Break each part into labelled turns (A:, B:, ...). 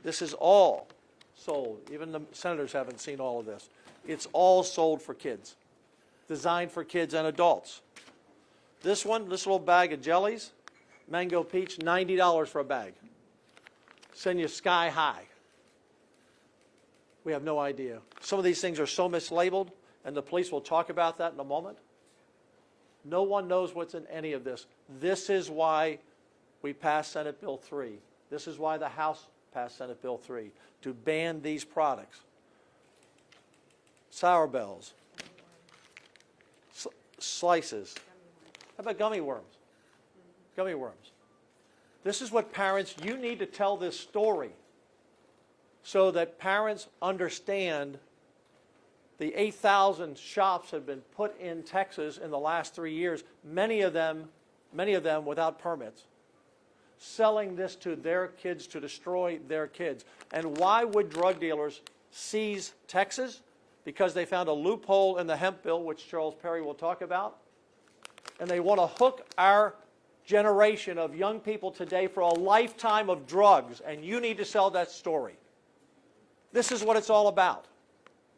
A: This is all sold. Even the senators haven't seen all of this. It's all sold for kids, designed for kids and adults. This one, this little bag of jellies, mango peach, $90 for a bag. Send you sky high. We have no idea. Some of these things are so mislabeled, and the police will talk about that in a moment. No one knows what's in any of this. This is why we passed Senate Bill 3. This is why the House passed Senate Bill 3, to ban these products. Sour bells, slices. How about gummy worms? Gummy worms. This is what parents, you need to tell this story so that parents understand the 8,000 shops have been put in Texas in the last 3 years, many of them without permits, selling this to their kids to destroy their kids. And why would drug dealers seize Texas? Because they found a loophole in the hemp bill, which Charles Perry will talk about. And they want to hook our generation of young people today for a lifetime of drugs. And you need to sell that story. This is what it's all about.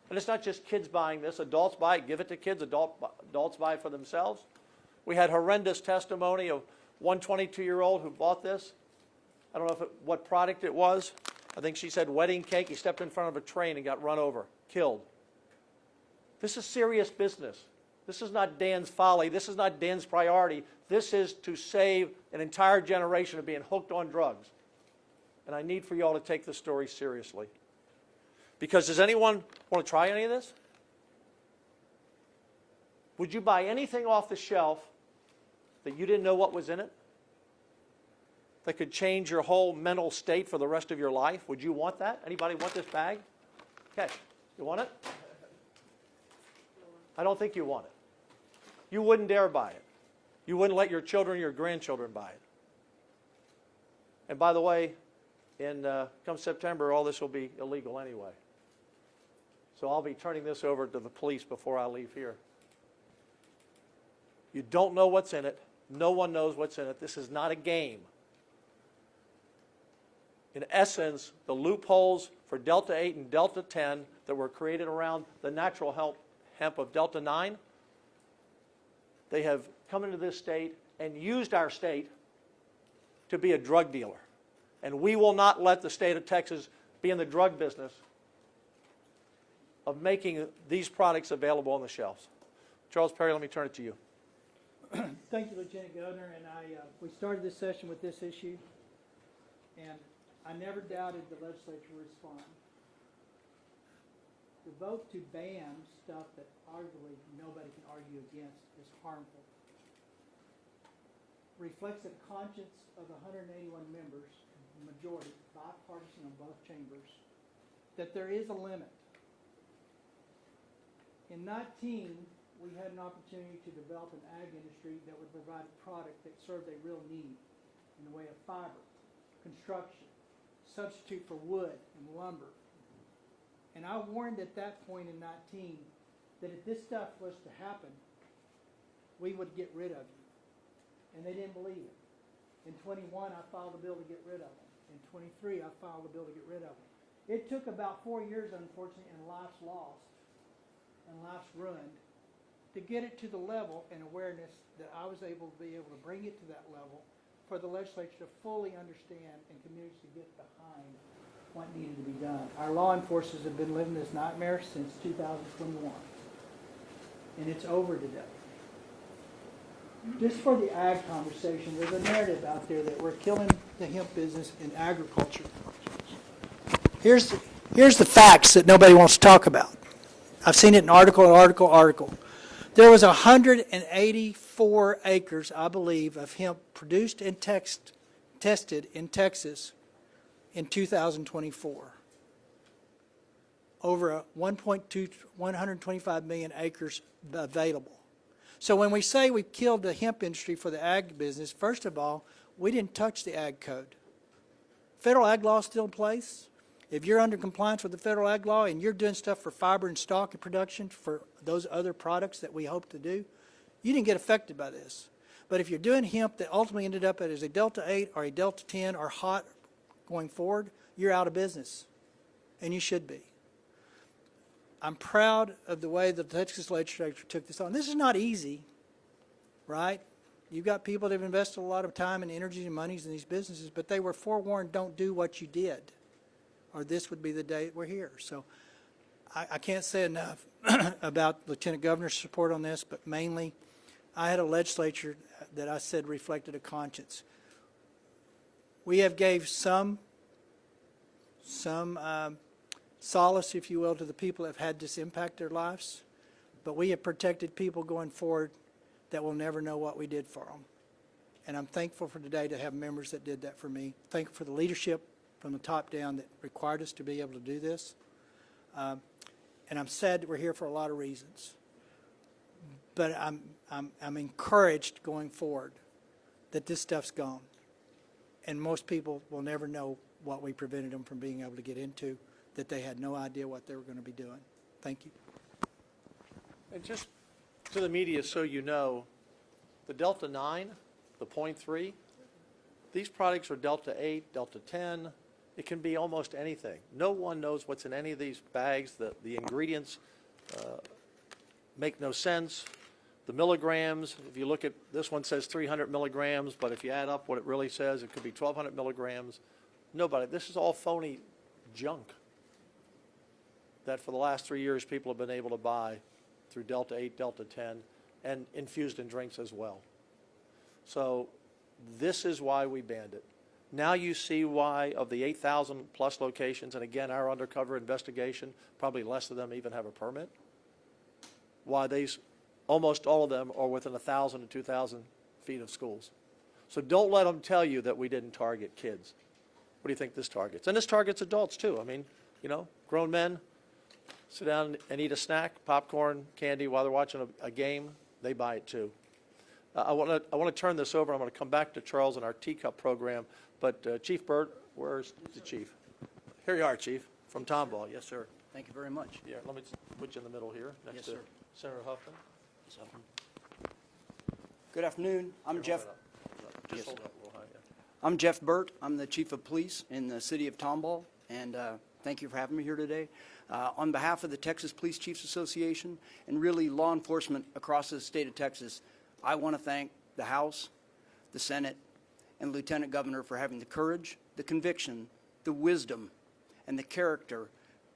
A: And it's not just kids buying this. Adults buy it, give it to kids. Adults buy it for themselves. We had horrendous testimony of one 22-year-old who bought this. I don't know what product it was. I think she said wedding cake. He stepped in front of a train and got run over, killed. This is serious business. This is not Dan's folly. This is not Dan's priority. This is to save an entire generation of being hooked on drugs. And I need for you all to take this story seriously. Because does anyone want to try any of this? Would you buy anything off the shelf that you didn't know what was in it? That could change your whole mental state for the rest of your life? Would you want that? Anybody want this bag? Okay. You want it? I don't think you want it. You wouldn't dare buy it. You wouldn't let your children or your grandchildren buy it. And by the way, come September, all this will be illegal anyway. So I'll be turning this over to the police before I leave here. You don't know what's in it. No one knows what's in it. This is not a game. In essence, the loopholes for Delta 8 and Delta 10 that were created around the natural hemp of Delta 9, they have come into this state and used our state to be a drug dealer. And we will not let the state of Texas be in the drug business of making these products available on the shelves. Charles Perry, let me turn it to you.
B: Thank you, Lieutenant Governor. And we started this session with this issue, and I never doubted the legislature would respond. The vote to ban stuff that arguably nobody can argue against is harmful. Reflects the conscience of 181 members, the majority, bipartisan on both chambers, that there is a limit. In 19, we had an opportunity to develop an ag industry that would provide a product that served a real need in the way of fiber, construction, substitute for wood and lumber. And I warned at that point in 19 that if this stuff was to happen, we would get rid of you. And they didn't believe it. In 21, I filed a bill to get rid of them. In 23, I filed a bill to get rid of them. It took about 4 years, unfortunately, and lives lost and lives ruined to get it to the level and awareness that I was able to bring it to that level for the legislature to fully understand and communities to get behind what needed to be done. Our law enforcers have been living this nightmare since 2021, and it's over today. Just for the ag conversation, there's a narrative out there that we're killing the hemp business in agriculture. Here's the facts that nobody wants to talk about. I've seen it in article. There was 184 acres, I believe, of hemp produced and tested in Texas in 2024. Over 125 million acres available. So when we say we killed the hemp industry for the ag business, first of all, we didn't touch the ag code. Federal ag law is still in place. If you're under compliance with the federal ag law and you're doing stuff for fiber and stock and production for those other products that we hope to do, you didn't get affected by this. But if you're doing hemp that ultimately ended up as a Delta 8 or a Delta 10 or hot going forward, you're out of business, and you should be. I'm proud of the way the Texas legislature took this on. This is not easy, right? You've got people that have invested a lot of time and energy and monies in these businesses, but they were forewarned, don't do what you did, or this would be the day we're here. So I can't say enough about Lieutenant Governor's support on this, but mainly I had a legislature that I said reflected a conscience. We have gave some solace, if you will, to the people that have had this impact their lives, but we have protected people going forward that will never know what we did for them. And I'm thankful for today to have members that did that for me. Thankful for the leadership from the top down that required us to be able to do this. And I'm sad that we're here for a lot of reasons. But I'm encouraged going forward that this stuff's gone. And most people will never know what we prevented them from being able to get into, that they had no idea what they were going to be doing. Thank you.
A: And just to the media, so you know, the Delta 9, the 0.3, these products are Delta 8, Delta 10. It can be almost anything. No one knows what's in any of these bags. The ingredients make no sense. The milligrams, if you look at this one says 300 milligrams, but if you add up what it really says, it could be 1,200 milligrams. Nobody, this is all phony junk that for the last 3 years people have been able to buy through Delta 8, Delta 10, and infused in drinks as well. So this is why we banned it. Now you see why of the 8,000 plus locations, and again, our undercover investigation, probably less of them even have a permit, why these, almost all of them are within 1,000 to 2,000 feet of schools. So don't let them tell you that we didn't target kids. What do you think this targets? And this targets adults too. I mean, you know, grown men sit down and eat a snack, popcorn, candy while they're watching a game, they buy it too. I want to turn this over. I'm going to come back to Charles and our teacup program. But Chief Burt, where's the chief? Here you are, Chief, from Tomball. Yes, sir.
C: Thank you very much.
A: Yeah, let me put you in the middle here, next
C: Yes,
A: to
C: sir.
A: Senator Huffman.
C: Good afternoon. I'm Jeff.
A: Hold it up. Just
C: Yes,
A: hold
C: sir.
A: it up real high, yeah.
C: I'm Jeff Burt. I'm the Chief of Police in the city of Tomball, and thank you for having me here today. On behalf of the Texas Police Chiefs Association and really law enforcement across the state of Texas, I want to thank the House, the Senate, and the Lieutenant Governor for having the courage, the conviction, the wisdom, and the character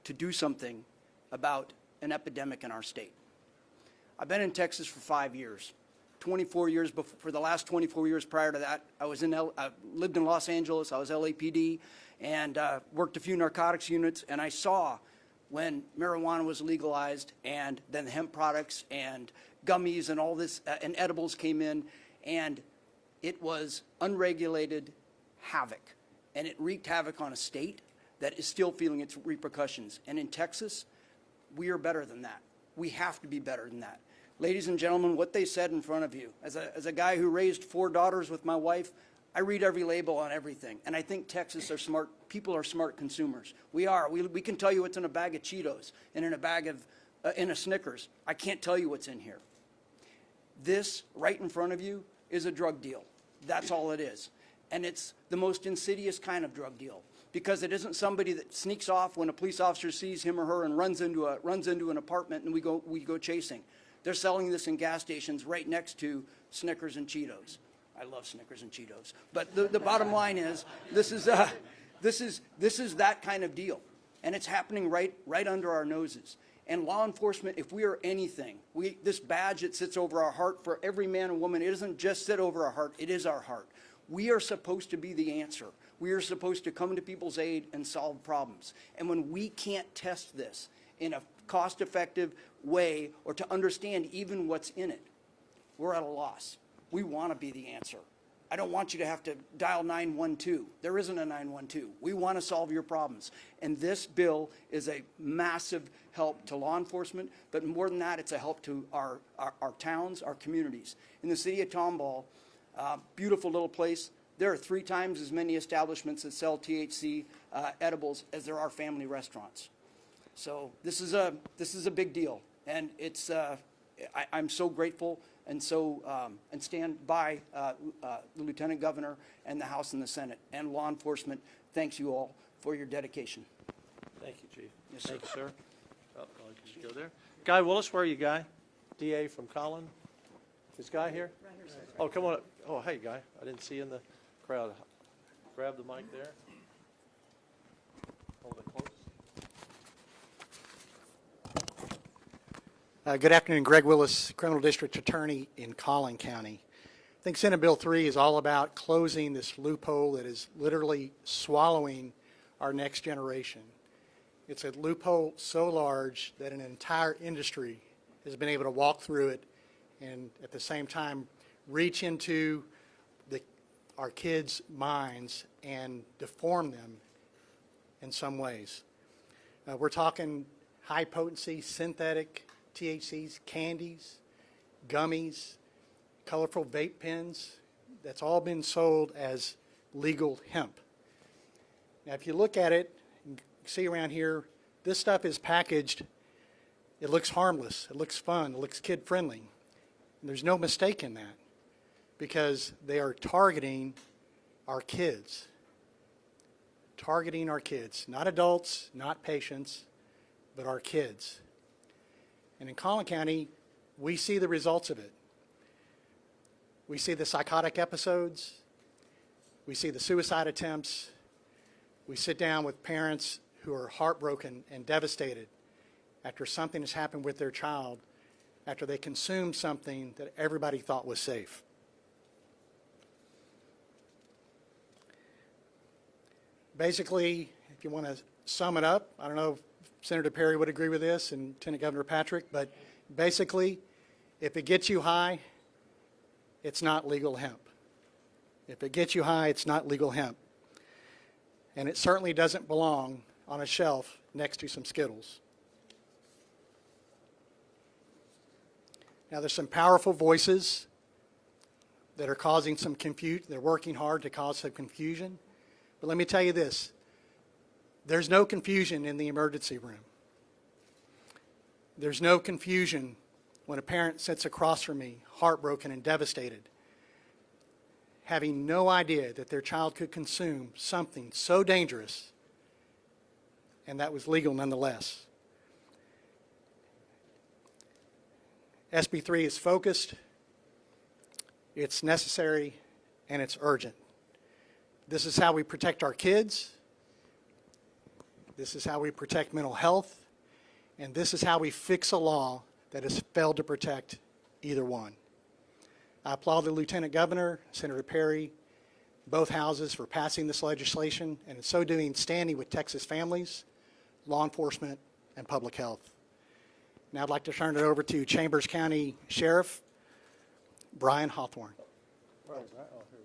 C: to do something about an epidemic in our state. I've been in Texas for 5 years. 24 years before, for the last 24 years prior to that, I lived in Los Angeles. I was LAPD and worked a few narcotics units, and I saw when marijuana was legalized and then the hemp products and gummies and all this and edibles came in, and it was unregulated havoc, and it wreaked havoc on a state that is still feeling its repercussions. And in Texas, we are better than that. We have to be better than that. Ladies and gentlemen, what they said in front of you, as a guy who raised 4 daughters with my wife, I read every label on everything. And I think Texas are smart, people are smart consumers. We are. We can tell you what's in a bag of Cheetos and in a bag of, in a Snickers. I can't tell you what's in here. This, right in front of you, is a drug deal. That's all it is. And it's the most insidious kind of drug deal, because it isn't somebody that sneaks off when a police officer sees him or her and runs into an apartment and we go chasing. They're selling this in gas stations right next to Snickers and Cheetos. I love Snickers and Cheetos. But the bottom line is, this is that kind of deal, and it's happening right under our noses. And law enforcement, if we are anything, this badge that sits over our heart for every man and woman, it doesn't just sit over our heart, it is our heart. We are supposed to be the answer. We are supposed to come to people's aid and solve problems. And when we can't test this in a cost-effective way or to understand even what's in it, we're at a loss. We want to be the answer. I don't want you to have to dial 912. There isn't a 912. We want to solve your problems. And this bill is a massive help to law enforcement, but more than that, it's a help to our towns, our communities. In the city of Tomball, beautiful little place, there are 3 times as many establishments that sell THC edibles as there are family restaurants. So this is a big deal, and it's I'm so grateful and stand by the Lieutenant Governor and the House and the Senate and law enforcement. Thanks you all for your dedication.
A: Thank you, Chief.
C: Yes,
A: Thank you, sir. Oh, I'll just go there. Guy Willis, where are you, Guy? DA from Collin. Is Guy here? Right here, sir. Oh, come on up. Oh, hey, Guy. I didn't see you in the crowd. Grab the mic there. Hold it close.
D: Good afternoon, Greg Willis, Criminal District Attorney in Collin County. I think Senate Bill 3 is all about closing this loophole that is literally swallowing our next generation. It's a loophole so large that an entire industry has been able to walk through it and at the same time reach into our kids' minds and deform them in some ways. We're talking high-potency synthetic THCs, candies, gummies, colorful vape pens. That's all been sold as legal hemp. Now, if you look at it, you can see around here, this stuff is packaged. It looks harmless. It looks fun. It looks kid-friendly. And there's no mistake in that because they are targeting our kids. Targeting our kids. Not adults, not patients, but our kids. And in Collin County, we see the results of it. We see the psychotic episodes. We see the suicide attempts. We sit down with parents who are heartbroken and devastated after something has happened with their child, after they consumed something that everybody thought was safe. Basically, if you want to sum it up, I don't know if Senator Perry would agree with this and Lieutenant Governor Patrick, but basically, if it gets you high, it's not legal hemp. If it gets you high, it's not legal hemp. And it certainly doesn't belong on a shelf next to some Skittles. Now, there's some powerful voices that are causing some confusion. They're working hard to cause some confusion. But let me tell you this. There's no confusion in the emergency room. There's no confusion when a parent sits across from me, heartbroken and devastated, having no idea that their child could consume something so dangerous, and that was legal nonetheless. SB 3 is focused, it's necessary, and it's urgent. This is how we protect our kids. This is how we protect mental health. And this is how we fix a law that has failed to protect either one. I applaud the Lieutenant Governor, Senator Perry, both houses for passing this legislation, and in so doing, standing with Texas families, law enforcement, and public health. Now I'd like to turn it over to Chambers County Sheriff Brian Hawthorne.
A: Where is that? Oh, here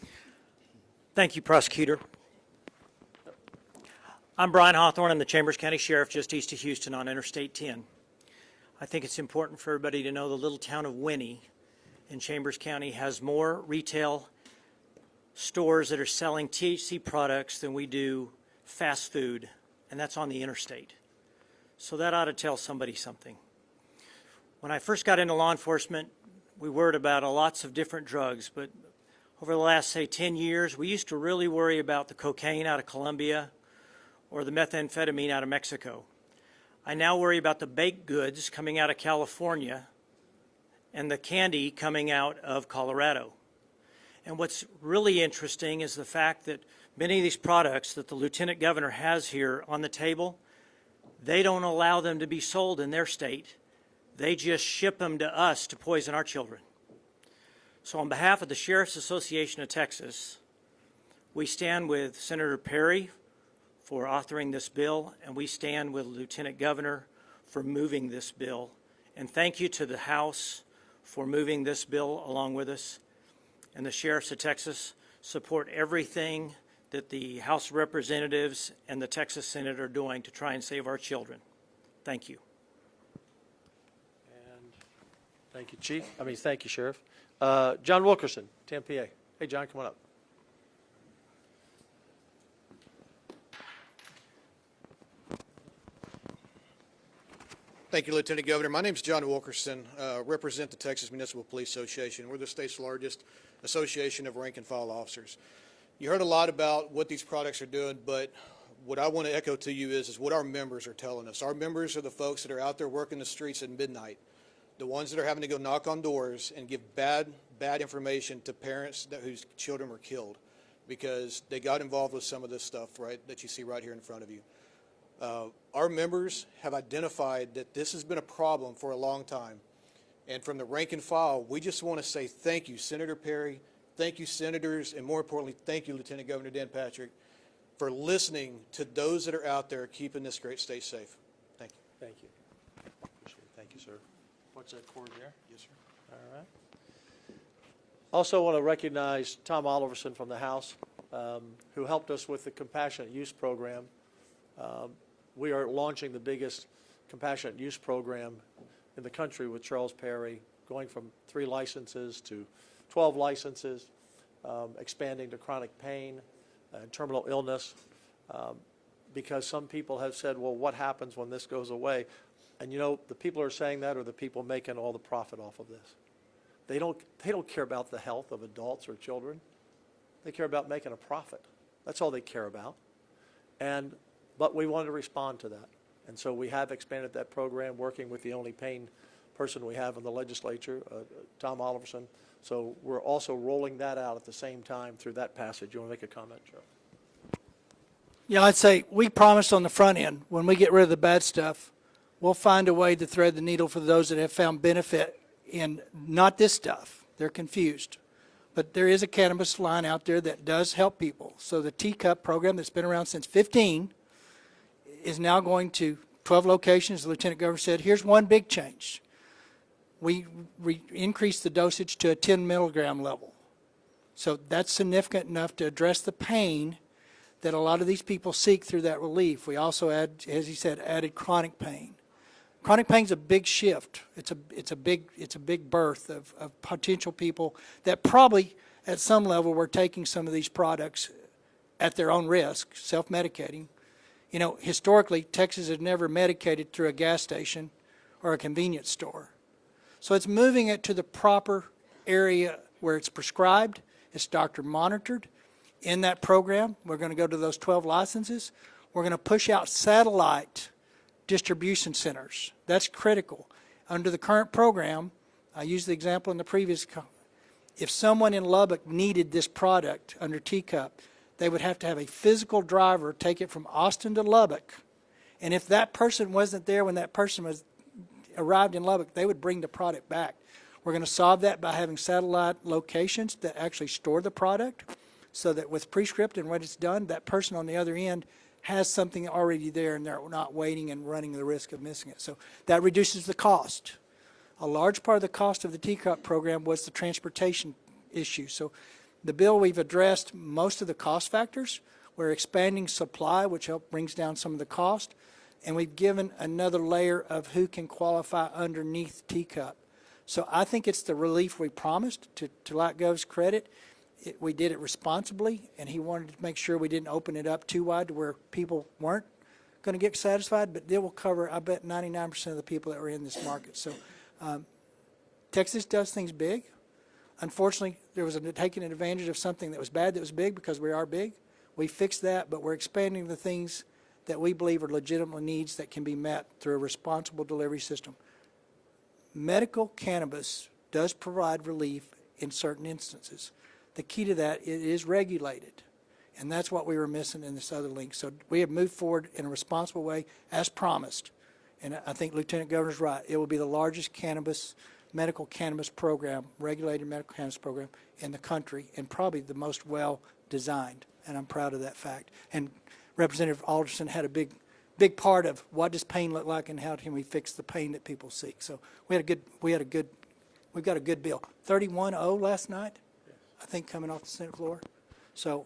A: we go.
E: Thank you, Prosecutor. I'm Brian Hawthorne. I'm the Chambers County Sheriff just east of Houston on Interstate 10. I think it's important for everybody to know the little town of Winnie in Chambers County has more retail stores that are selling THC products than we do fast food, and that's on the interstate. So that ought to tell somebody something. When I first got into law enforcement, we worried about lots of different drugs, but over the last, say, 10 years, we used to really worry about the cocaine out of Colombia or the methamphetamine out of Mexico. I now worry about the baked goods coming out of California and the candy coming out of Colorado. And what's really interesting is the fact that many of these products that the Lieutenant Governor has here on the table, they don't allow them to be sold in their state. They just ship them to us to poison our children. So on behalf of the Sheriff's Association of Texas, we stand with Senator Perry for authoring this bill, and we stand with Lieutenant Governor for moving this bill. And thank you to the House for moving this bill along with us. And the Sheriffs of Texas support everything that the House of Representatives and the Texas Senate are doing to try and save our children. Thank you.
A: And thank you, Chief. Thank you, Sheriff. John Wilkerson, 10 PA. Hey, John, come on up.
F: Thank you, Lieutenant Governor. My name is John Wilkerson, represent the Texas Municipal Police Association. We're the state's largest association of rank and file officers. You heard a lot about what these products are doing, but what I want to echo to you is what our members are telling us. Our members are the folks that are out there working the streets at midnight, the ones that are having to go knock on doors and give bad information to parents whose children were killed because they got involved with some of this stuff, right, that you see right here in front of you. Our members have identified that this has been a problem for a long time. And from the rank and file, we just want to say thank you, Senator Perry, thank you, senators, and more importantly, thank you, Lieutenant Governor Dan Patrick, for listening to those that are out there keeping this great state safe. Thank you.
A: Thank you. Appreciate it. Thank you, sir. What's that cord there?
F: Yes, sir.
A: All right. Also want to recognize Tom Oliverson from the House, who helped us with the Compassionate Use Program. We are launching the biggest compassionate use program in the country with Charles Perry, going from 3 licenses to 12 licenses, expanding to chronic pain and terminal illness, because some people have said, well, what happens when this goes away? And you know, the people who are saying that are the people making all the profit off of this. They don't care about the health of adults or children. They care about making a profit. That's all they care about. But we wanted to respond to that. And so we have expanded that program, working with the only pain person we have in the legislature, Tom Oliverson. So we're also rolling that out at the same time through that passage. You want to make a comment, Joe?
B: Yeah, I'd say we promised on the front end, when we get rid of the bad stuff, we'll find a way to thread the needle for those that have found benefit in not this stuff. They're confused. But there is a cannabis line out there that does help people. So the Teacup program that's been around since 15 is now going to 12 locations. The Lieutenant Governor said, here's one big change. We increased the dosage to a 10 milligram level. So that's significant enough to address the pain that a lot of these people seek through that relief. We also add, as he said, added chronic pain. Chronic pain is a big shift. It's a big birth of potential people that probably at some level were taking some of these products at their own risk, self-medicating. You know, historically, Texas has never medicated through a gas station or a convenience store. So it's moving it to the proper area where it's prescribed, it's doctor monitored. In that program, we're going to go to those 12 licenses. We're going to push out satellite distribution centers. That's critical. Under the current program, I used the example in the previous, if someone in Lubbock needed this product under Teacup, they would have to have a physical driver take it from Austin to Lubbock. And if that person wasn't there when that person arrived in Lubbock, they would bring the product back. We're going to solve that by having satellite locations that actually store the product so that with prescript and when it's done, that person on the other end has something already there and they're not waiting and running the risk of missing it. So that reduces the cost. A large part of the cost of the Teacup program was the transportation issue. So the bill, we've addressed most of the cost factors. We're expanding supply, which brings down some of the cost. And we've given another layer of who can qualify underneath Teacup. So I think it's the relief we promised. To LightGov's credit, we did it responsibly, and he wanted to make sure we didn't open it up too wide to where people weren't going to get satisfied, but it will cover, I bet, 99% of the people that were in this market. So Texas does things big. Unfortunately, there was taking advantage of something that was bad that was big because we are big. We fixed that, but we're expanding the things that we believe are legitimate needs that can be met through a responsible delivery system. Medical cannabis does provide relief in certain instances. The key to that, it is regulated, and that's what we were missing in this other link. So we have moved forward in a responsible way as promised, and I think Lieutenant Governor's right. It will be the largest medical cannabis program, regulated medical cannabis program in the country, and probably the most well-designed, and I'm proud of that fact. And Representative Alderson had a big part of what does pain look like and how can we fix the pain that people seek. So we've got a good bill. 31-0 last night, I think, coming off the Senate floor. So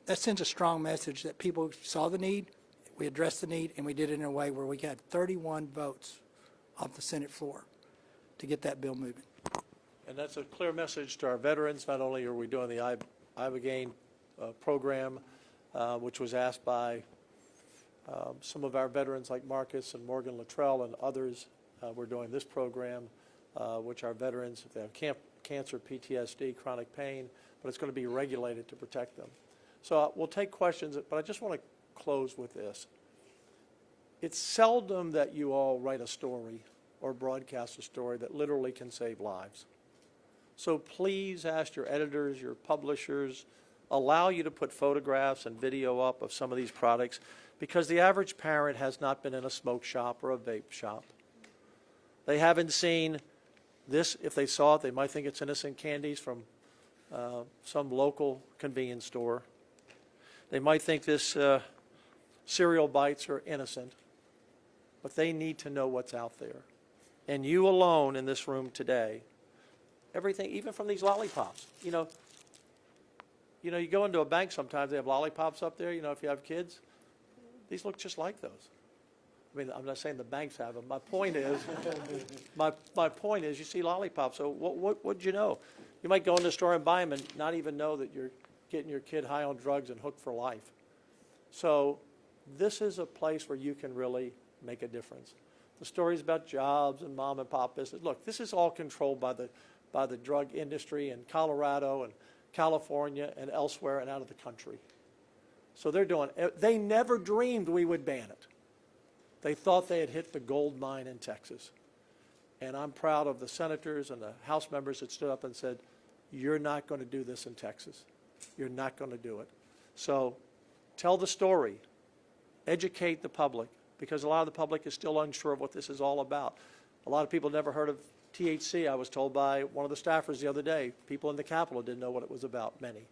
B: that sends a strong message that people saw the need, we addressed the need, and we did it in a way where we had 31 votes off the Senate floor to get that bill moving.
A: And that's a clear message to our veterans. Not only are we doing the Ibogaine program, which was asked by Some of our veterans like Marcus and Morgan Luttrell and others, we're doing this program, which are veterans, if they have cancer, PTSD, chronic pain, but it's going to be regulated to protect them. So we'll take questions, but I just want to close with this. It's seldom that you all write a story or broadcast a story that literally can save lives. So please ask your editors, your publishers, allow you to put photographs and video up of some of these products, because the average parent has not been in a smoke shop or a vape shop. They haven't seen this. If they saw it, they might think it's innocent candies from some local convenience store. They might think this cereal bites are innocent, but they need to know what's out there. And you alone in this room today, everything, even from these lollipops, you go into a bank sometimes, they have lollipops up there, if you have kids. These look just like those. I mean, I'm not saying the banks have them. My point is, my point is, you see lollipops. So what'd you know? You might go in the store and buy them and not even know that you're getting your kid high on drugs and hooked for life. So this is a place where you can really make a difference. The stories about jobs and mom and pop business. Look, this is all controlled by the drug industry in Colorado and California and elsewhere and out of the country. So they never dreamed we would ban it. They thought they had hit the gold mine in Texas. And I'm proud of the senators and the House members that stood up and said, you're not going to do this in Texas. You're not going to do it. So tell the story. Educate the public, because a lot of the public is still unsure of what this is all about. A lot of people never heard of THC. I was told by one of the staffers the other day, people in the Capitol didn't know what it was about, many.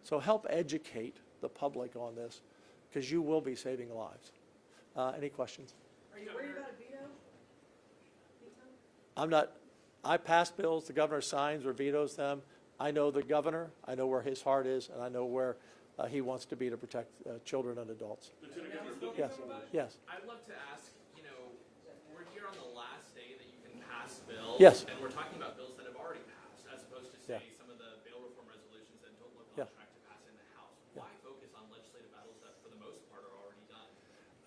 A: So help educate the public on this, because you will be saving lives. Any questions?
G: Are you worried about a veto?
A: I'm not. I pass bills, the governor signs or vetoes them. I know the governor, I know where his heart is, and I know where he wants to be to protect children and adults.
H: Lieutenant Governor,
A: Yes. Yes.
H: I'd love to ask, we're here on the last day that you can pass bills.
A: Yes.
H: And we're talking about bills that have already passed, as opposed to, say,
A: Yeah.
H: some of the bail reform resolutions that don't look
A: Yeah.
H: on track to pass in the House. Why focus on legislative battles that, for the most part, are already done?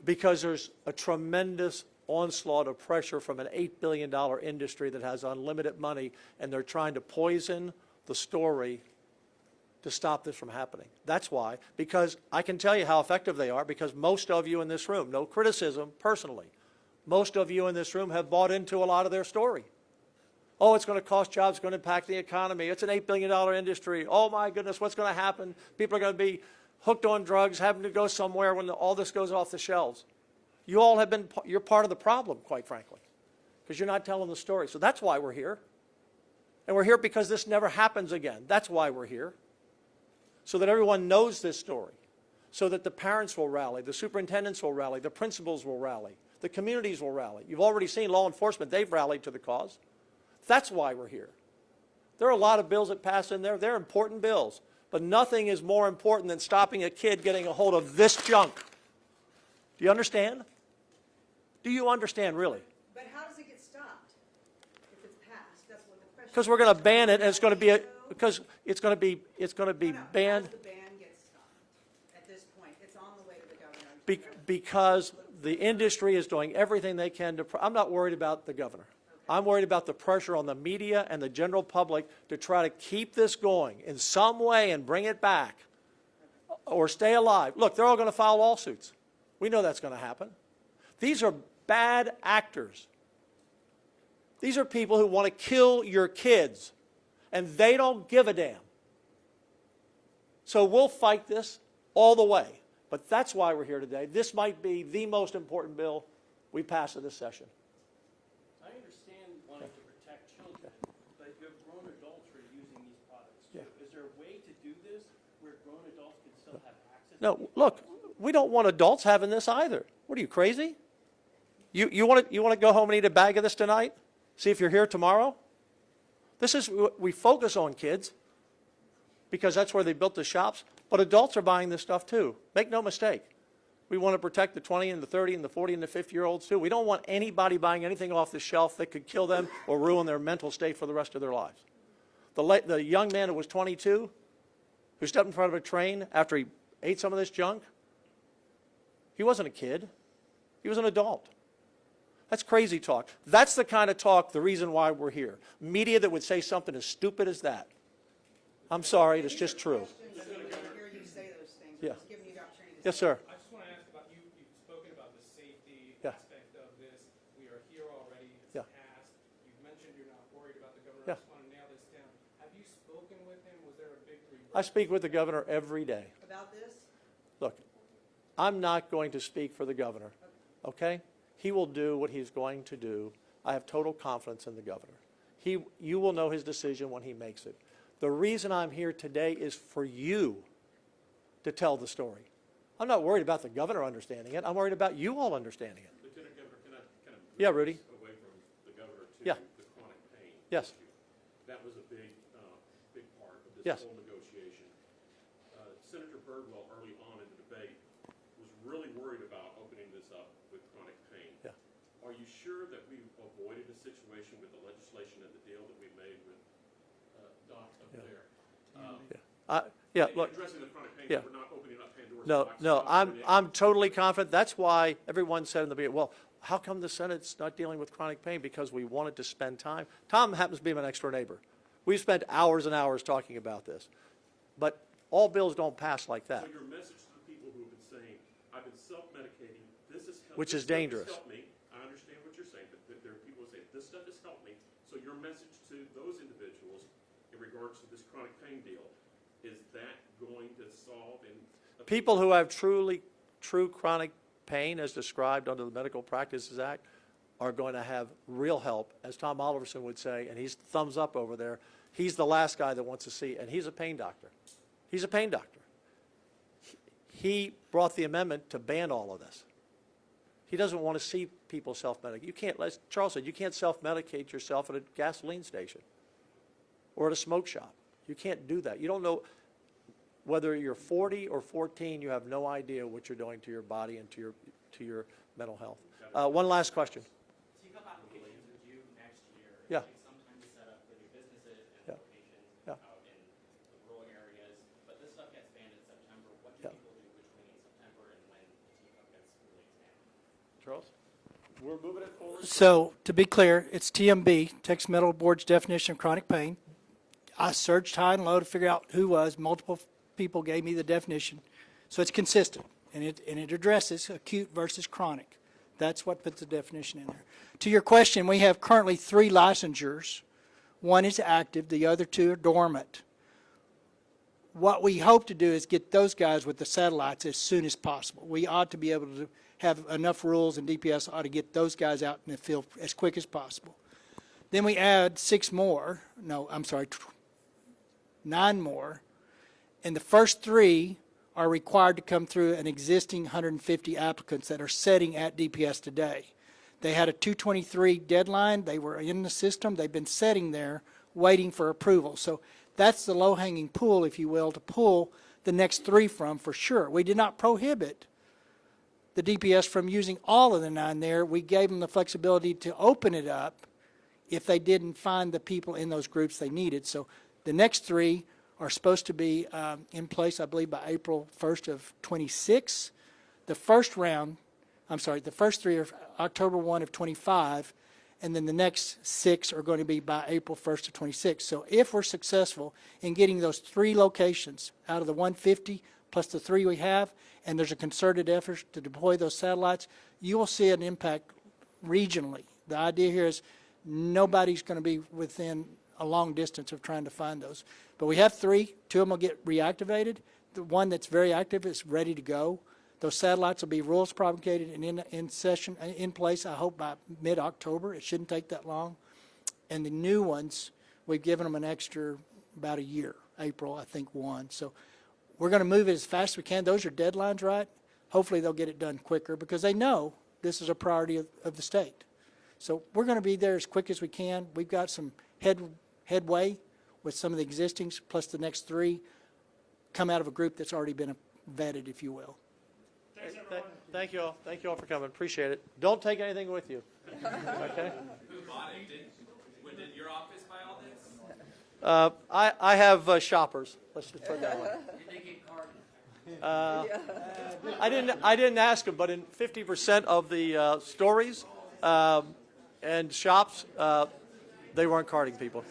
A: Because there's a tremendous onslaught of pressure from an $8 billion industry that has unlimited money, and they're trying to poison the story to stop this from happening. That's why, because I can tell you how effective they are, because most of you in this room, no criticism personally, most of you in this room have bought into a lot of their story. Oh, it's going to cost jobs, it's going to impact the economy, it's an $8 billion industry, oh my goodness, what's going to happen? People are going to be hooked on drugs, having to go somewhere when all this goes off the shelves. You all have been, you're part of the problem, quite frankly, because you're not telling the story. So that's why we're here. And we're here because this never happens again. That's why we're here. So that everyone knows this story. So that the parents will rally, the superintendents will rally, the principals will rally, the communities will rally. You've already seen law enforcement, they've rallied to the cause. That's why we're here. There are a lot of bills that pass in there. They're important bills. But nothing is more important than stopping a kid getting a hold of this junk. Do you understand? Do you understand, really?
G: But how does it get stopped if it's passed? That's what the question.
A: Because we're going to ban it, and it's going to be because it's going to be banned.
G: How does the ban get stopped at this point? It's on the way to the governor.
A: Because the industry is doing everything they can to. I'm not worried about the governor. I'm worried about the pressure on the media and the general public to try to keep this going in some way and bring it back, or stay alive. Look, they're all going to file lawsuits. We know that's going to happen. These are bad actors. These are people who want to kill your kids, and they don't give a damn. So we'll fight this all the way. But that's why we're here today. This might be the most important bill we pass in this session.
I: I understand wanting to protect children, but you have grown adults who are using these products too.
A: Yeah.
I: Is there a way to do this where grown adults can still have access?
A: No, look, we don't want adults having this either. What are you, crazy? You want to go home and eat a bag of this tonight? See if you're here tomorrow? We focus on kids because that's where they built the shops, but adults are buying this stuff too. Make no mistake. We want to protect the 20 and the 30 and the 40 and the 50-year-olds too. We don't want anybody buying anything off the shelf that could kill them or ruin their mental state for the rest of their lives. The young man who was 22, who stepped in front of a train after he ate some of this junk, He wasn't a kid. He was an adult. That's crazy talk. That's the kind of talk, the reason why we're here. Media that would say something as stupid as that. I'm sorry, it's just true.
G: Questions, so we can hear you say those things.
A: Yeah.
G: We're just giving you the opportunity to
A: Yes,
G: say
A: sir.
H: I just want to ask about, you've spoken about the safety
A: Yeah.
H: aspect of this. We are here already, it's
A: Yeah.
H: passed. You've mentioned you're not worried about the governor.
A: Yeah.
H: I just want to nail this down. Have you spoken with him? Was there a big
A: I speak with the governor every day.
G: about this.
A: Look, I'm not going to speak for the governor, okay? He will do what he's going to do. I have total confidence in the governor. You will know his decision when he makes it. The reason I'm here today is for you to tell the story. I'm not worried about the governor understanding it. I'm worried about you all understanding it.
J: Lieutenant Governor, can I kind of
A: Yeah,
J: move
A: Rudy.
J: this away from the governor to
A: Yeah.
J: the chronic pain
A: Yes.
J: issue? That was a big part of this
A: Yes.
J: whole negotiation. Senator Birdwell, early on in the debate, was really worried about opening this up with chronic pain.
A: Yeah.
J: Are you sure that we avoided a situation with the legislation and the deal that we made with Doc up there?
A: Yeah, look,
J: Addressing the chronic pain,
A: yeah.
J: we're not opening up Pandora's
A: no,
J: box.
A: no,
J: We're not
A: I'm totally confident. That's why everyone said in the beginning, well, how come the Senate's not dealing with chronic pain? Because we wanted to spend time. Tom happens to be my next door neighbor. We've spent hours and hours talking about this. But all bills don't pass like that.
J: So your message to the people who have been saying, I've been self-medicating, this has helped.
A: Which is
J: this stuff has
A: dangerous.
J: helped me. I understand what you're saying, but there are people who say, this stuff has helped me. So your message to those individuals in regards to this chronic pain deal, is that going to solve in?
A: People who have true chronic pain as described under the Medical Practices Act are going to have real help, as Tom Oliverson would say, and he's thumbs up over there. He's the last guy that wants to see, and he's a pain doctor. He's a pain doctor. He brought the amendment to ban all of this. He doesn't want to see people self-medicate. You can't, as Charles said, you can't self-medicate yourself at a gasoline station or at a smoke shop. You can't do that. You don't know, whether you're 40 or 14, you have no idea what you're doing to your body and to your mental health. One last question.
H: So you have applications are due next year.
A: Yeah.
H: It takes some time to set up for new businesses and
A: Yeah.
H: locations
A: Yeah.
H: out in the rural areas. But this stuff gets banned in September. What do
A: Yeah.
H: people do between September and when THC gets released now?
A: Charles? We're moving it forward.
B: So, to be clear, it's TMB, Texas Medical Board's definition of chronic pain. I searched high and low to figure out who was. Multiple people gave me the definition. So it's consistent, and it addresses acute versus chronic. That's what puts the definition in there. To your question, we have currently 3 licensures. One is active, the other 2 are dormant. What we hope to do is get those guys with the satellites as soon as possible. We ought to be able to have enough rules, and DPS ought to get those guys out in the field as quick as possible. Then we add 9 more, and the first 3 are required to come through an existing 150 applicants that are sitting at DPS today. They had a 2/23 deadline. They were in the system. They've been sitting there waiting for approval. So that's the low-hanging pool, if you will, to pull the next 3 from for sure. We did not prohibit the DPS from using all of the 9 there. We gave them the flexibility to open it up if they didn't find the people in those groups they needed. So the next 3 are supposed to be in place, I believe, by April 1st of 26. The first 3 are October 1 of 25, and then the next 6 are going to be by April 1st of 26. So if we're successful in getting those 3 locations out of the 150 plus the 3 we have, and there's a concerted effort to deploy those satellites, you will see an impact regionally. The idea here is nobody's going to be within a long distance of trying to find those. But we have 3. 2 of them will get reactivated. The one that's very active is ready to go. Those satellites will be rules propagated and in place, I hope, by mid-October. It shouldn't take that long. And the new ones, we've given them an extra about a year, April, I think, 1. So we're going to move it as fast as we can. Those are deadlines, right? Hopefully they'll get it done quicker because they know this is a priority of the state. So we're going to be there as quick as we can. We've got some headway with some of the existings, plus the next 3 come out of a group that's already been vetted, if you will.
A: Thank you all. Thank you all for coming. Appreciate it. Don't take anything with you. Okay?
H: Who bought it? Did your office buy all this?
A: I have shoppers. Let's just put it that way.
H: Did they get carded?
A: I didn't ask him, but in 50% of the stories and shops, they weren't carding people.